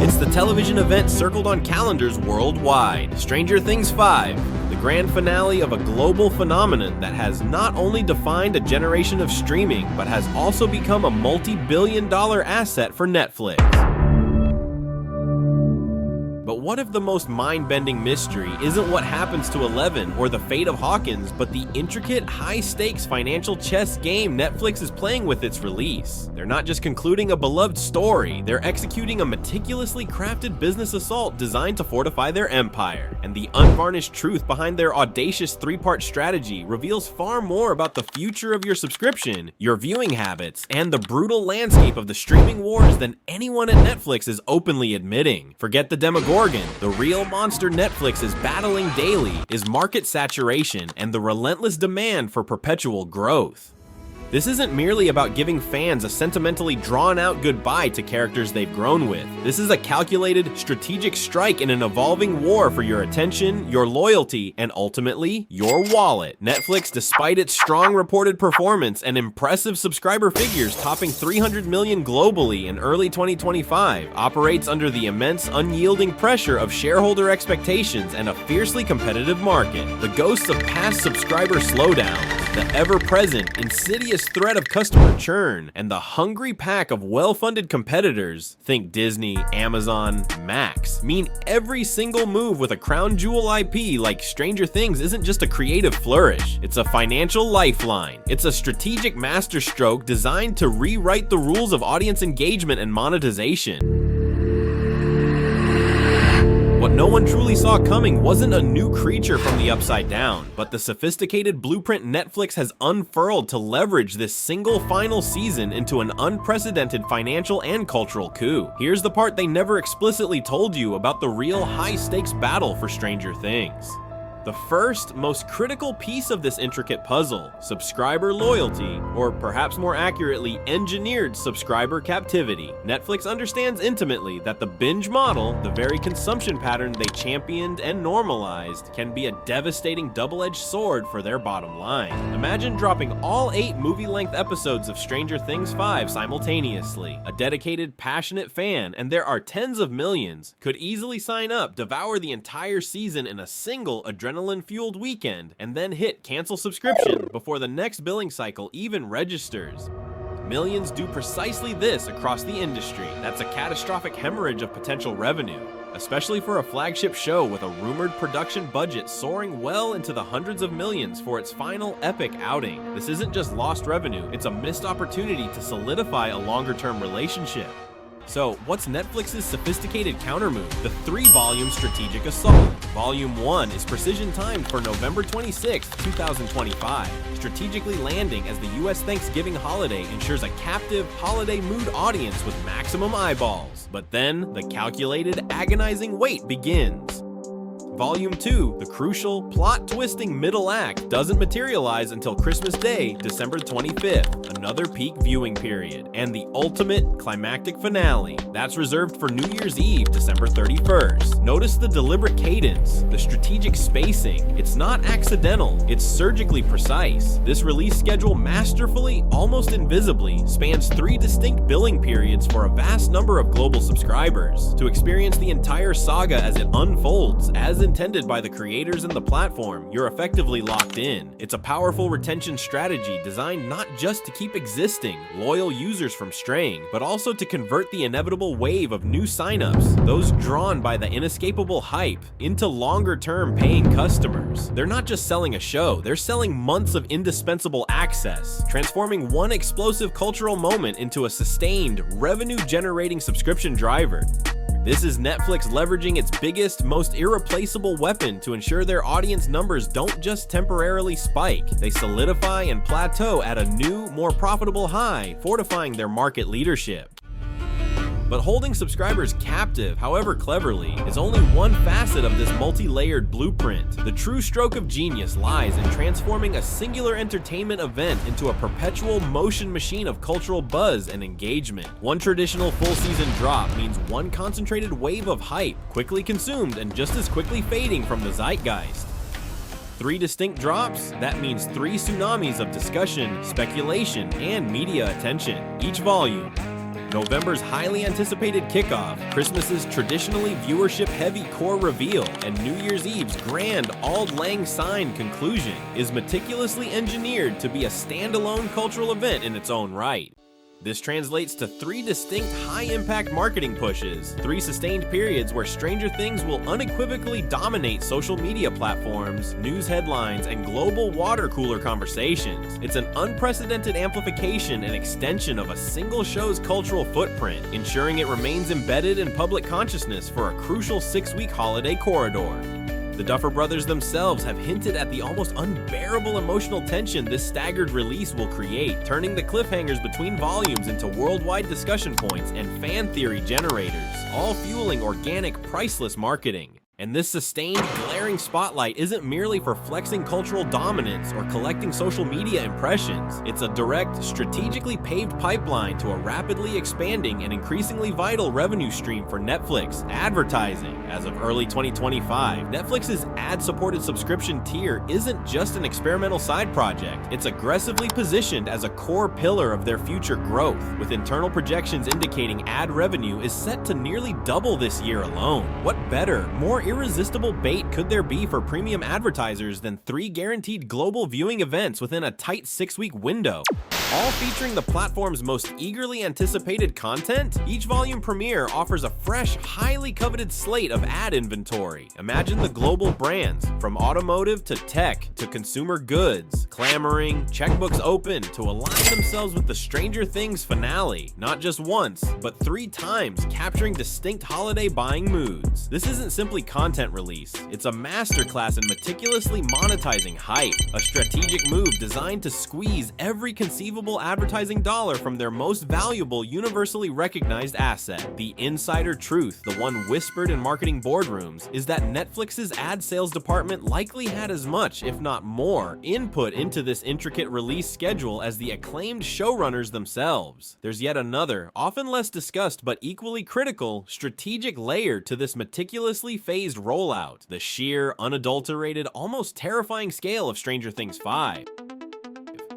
It's the television event circled on calendars worldwide, Stranger Things 5, the grand finale of a global phenomenon that has not only defined a generation of streaming, but has also become a multi-billion-dollar asset for Netflix. But what if the most mind-bending mystery isn't what happens to Eleven or the fate of Hawkins, but the intricate, high-stakes financial chess game Netflix is playing with its release? They're not just concluding a beloved story, they're executing a meticulously crafted business assault designed to fortify their empire. And the unvarnished truth behind their audacious three-part strategy reveals far more about the future of your subscription, your viewing habits, and the brutal landscape of the streaming wars than anyone at Netflix is openly admitting. Forget the Demogorgon. The real monster Netflix is battling daily is market saturation and the relentless demand for perpetual growth. This isn't merely about giving fans a sentimentally drawn-out goodbye to characters they've grown with. This is a calculated, strategic strike in an evolving war for your attention, your loyalty, and ultimately, your wallet. Netflix, despite its strong reported performance and impressive subscriber figures topping 300 million globally in early 2025, operates under the immense, unyielding pressure of shareholder expectations and a fiercely competitive market. The ghosts of past subscriber slowdowns, the ever-present, insidious threat of customer churn, and the hungry pack of well-funded competitors, think Disney, Amazon, Max, mean every single move with a crown jewel IP like Stranger Things isn't just a creative flourish, it's a financial lifeline. It's a strategic masterstroke designed to rewrite the rules of audience engagement and monetization. What no one truly saw coming wasn't a new creature from the upside down, but the sophisticated blueprint Netflix has unfurled to leverage this single final season into an unprecedented financial and cultural coup. Here's the part they never explicitly told you about the real high-stakes battle for Stranger Things. The first, most critical piece of this intricate puzzle, subscriber loyalty, or perhaps more accurately, engineered subscriber captivity. Netflix understands intimately that the binge model, the very consumption pattern they championed and normalized, can be a devastating double-edged sword for their bottom line. Imagine dropping all 8 movie-length episodes of Stranger Things 5 simultaneously. A dedicated, passionate fan, and there are tens of millions, could easily sign up, devour the entire season in a single adrenaline-fueled weekend, and then hit cancel subscription before the next billing cycle even registers. Millions do precisely this across the industry. That's a catastrophic hemorrhage of potential revenue, especially for a flagship show with a rumored production budget soaring well into the hundreds of millions for its final epic outing. This isn't just lost revenue, it's a missed opportunity to solidify a longer-term relationship. So, what's Netflix's sophisticated countermove? The 3-volume strategic assault. Volume 1 is precision timed for November 26, 2025, strategically landing as the US Thanksgiving holiday ensures a captive, holiday mood audience with maximum eyeballs. But then, the calculated, agonizing wait begins. Volume 2, the crucial, plot-twisting middle act, doesn't materialize until Christmas Day, December 25th, another peak viewing period, and the ultimate climactic finale. That's reserved for New Year's Eve, December 31st. Notice the deliberate cadence, the strategic spacing. It's not accidental, it's surgically precise. This release schedule masterfully, almost invisibly, spans 3 distinct billing periods for a vast number of global subscribers. To experience the entire saga as it unfolds, as intended by the creators and the platform, you're effectively locked in. It's a powerful retention strategy designed not just to keep existing, loyal users from straying, but also to convert the inevitable wave of new signups, those drawn by the inescapable hype, into longer-term paying customers. They're not just selling a show, they're selling months of indispensable access, transforming one explosive cultural moment into a sustained, revenue-generating subscription driver. This is Netflix leveraging its biggest, most irreplaceable weapon to ensure their audience numbers don't just temporarily spike, they solidify and plateau at a new, more profitable high, fortifying their market leadership. But holding subscribers captive, however cleverly, is only one facet of this multi-layered blueprint. The true stroke of genius lies in transforming a singular entertainment event into a perpetual motion machine of cultural buzz and engagement. One traditional full-season drop means one concentrated wave of hype, quickly consumed and just as quickly fading from the zeitgeist. 3 distinct drops? That means 3 tsunamis of discussion, speculation, and media attention. Each volume, November's highly anticipated kickoff, Christmas's traditionally viewership-heavy core reveal, and New Year's Eve's grand Auld Lang Syne conclusion is meticulously engineered to be a standalone cultural event in its own right. This translates to 3 distinct high-impact marketing pushes, 3 sustained periods where Stranger Things will unequivocally dominate social media platforms, news headlines, and global water cooler conversations. It's an unprecedented amplification and extension of a single show's cultural footprint, ensuring it remains embedded in public consciousness for a crucial 6-week holiday corridor. The Duffer Brothers themselves have hinted at the almost unbearable emotional tension this staggered release will create, turning the cliffhangers between volumes into worldwide discussion points and fan theory generators, all fueling organic, priceless marketing. And this sustained, glaring spotlight isn't merely for flexing cultural dominance or collecting social media impressions. It's a direct, strategically paved pipeline to a rapidly expanding and increasingly vital revenue stream for Netflix, advertising. As of early 2025, Netflix's ad-supported subscription tier isn't just an experimental side project. It's aggressively positioned as a core pillar of their future growth, with internal projections indicating ad revenue is set to nearly double this year alone. What better, more irresistible bait could there be for premium advertisers than 3 guaranteed global viewing events within a tight 6-week window? All featuring the platform's most eagerly anticipated content? Each volume premiere offers a fresh, highly coveted slate of ad inventory. Imagine the global brands, from automotive to tech to consumer goods, clamoring, checkbooks open to align themselves with the Stranger Things finale, not just once, but 3 times, capturing distinct holiday buying moods. This isn't simply content release, it's a masterclass in meticulously monetizing hype, a strategic move designed to squeeze every conceivable advertising dollar from their most valuable, universally recognized asset. The insider truth, the one whispered in marketing boardrooms, is that Netflix's ad sales department likely had as much, if not more, input into this intricate release schedule as the acclaimed showrunners themselves. There's yet another, often less discussed but equally critical, strategic layer to this meticulously phased rollout: the sheer, unadulterated, almost terrifying scale of Stranger Things 5.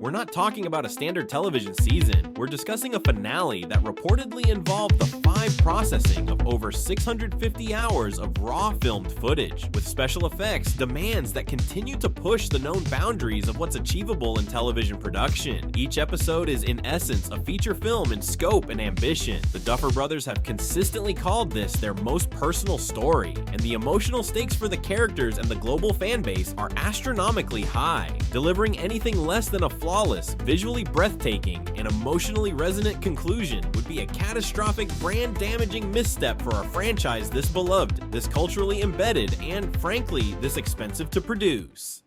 We're not talking about a standard television season, we're discussing a finale that reportedly involved the 5 processing of over 650 hours of raw filmed footage, with special effects demands that continue to push the known boundaries of what's achievable in television production. Each episode is in essence a feature film in scope and ambition. The Duffer Brothers have consistently called this their most personal story, and the emotional stakes for the characters and the global fan base are astronomically high. Delivering anything less than a flawless, visually breathtaking, and emotionally resonant conclusion would be a catastrophic, brand-damaging misstep for a franchise this beloved, this culturally embedded, and frankly, this expensive to produce.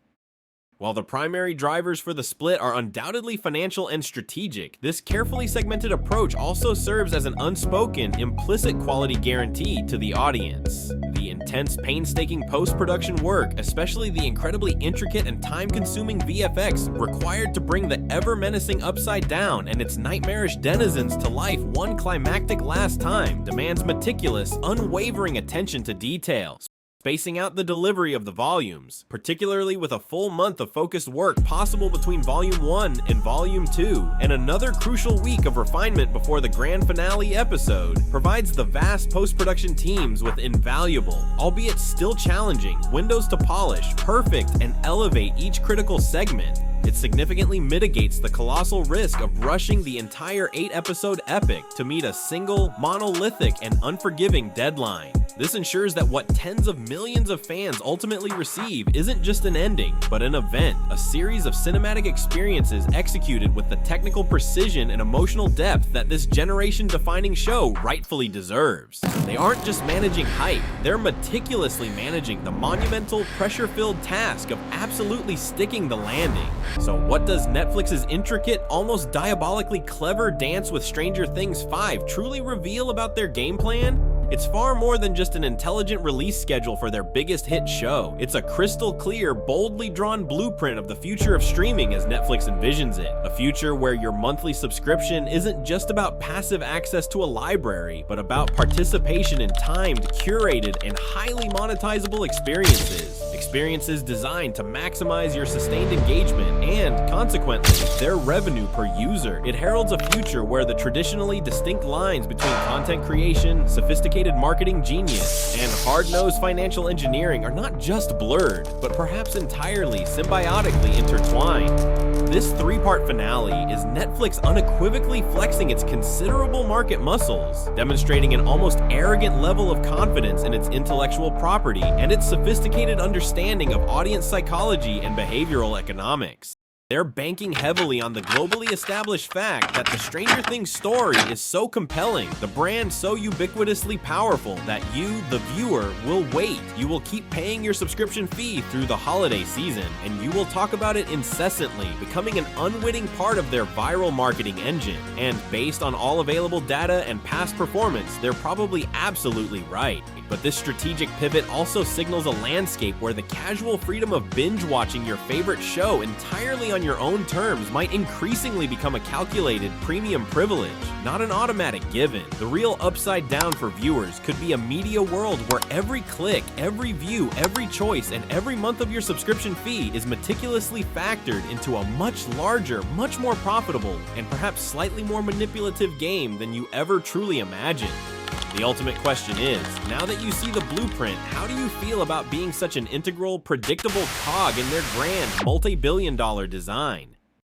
While the primary drivers for the split are undoubtedly financial and strategic, this carefully segmented approach also serves as an unspoken, implicit quality guarantee to the audience. The intense, painstaking post-production work, especially the incredibly intricate and time-consuming VFX required to bring the ever-menacing Upside Down and its nightmarish denizens to life one climactic last time, demands meticulous, unwavering attention to detail, spacing out the delivery of the volumes, particularly with a full month of focused work possible between Volume 1 and Volume 2, and another crucial week of refinement before the grand finale episode, provides the vast post-production teams with invaluable, albeit still challenging, windows to polish, perfect, and elevate each critical segment. It significantly mitigates the colossal risk of rushing the entire 8-episode epic to meet a single, monolithic, and unforgiving deadline. This ensures that what tens of millions of fans ultimately receive isn't just an ending, but an event, a series of cinematic experiences executed with the technical precision and emotional depth that this generation-defining show rightfully deserves. They aren't just managing hype, they're meticulously managing the monumental, pressure-filled task of absolutely sticking the landing. So what does Netflix's intricate, almost diabolically clever dance with Stranger Things 5 truly reveal about their game plan? It's far more than just an intelligent release schedule for their biggest hit show. It's a crystal clear, boldly drawn blueprint of the future of streaming as Netflix envisions it. A future where your monthly subscription isn't just about passive access to a library, but about participation in timed, curated, and highly monetizable experiences. Experiences designed to maximize your sustained engagement and, consequently, their revenue per user. It heralds a future where the traditionally distinct lines between content creation, sophisticated marketing genius, and hard-nosed financial engineering are not just blurred, but perhaps entirely symbiotically intertwined. This three-part finale is Netflix unequivocally flexing its considerable market muscles, demonstrating an almost arrogant level of confidence in its intellectual property and its sophisticated understanding of audience psychology and behavioral economics. They're banking heavily on the globally established fact that the Stranger Things story is so compelling, the brand so ubiquitously powerful, that you, the viewer, will wait. You will keep paying your subscription fee through the holiday season, and you will talk about it incessantly, becoming an unwitting part of their viral marketing engine. And based on all available data and past performance, they're probably absolutely right. But this strategic pivot also signals a landscape where the casual freedom of binge-watching your favorite show entirely on your own terms might increasingly become a calculated premium privilege, not an automatic given. The real upside down for viewers could be a media world where every click, every view, every choice, and every month of your subscription fee is meticulously factored into a much larger, much more profitable, and perhaps slightly more manipulative game than you ever truly imagined. The ultimate question is, now that you see the blueprint, how do you feel about being such an integral, predictable cog in their grand, multi-billion-dollar design?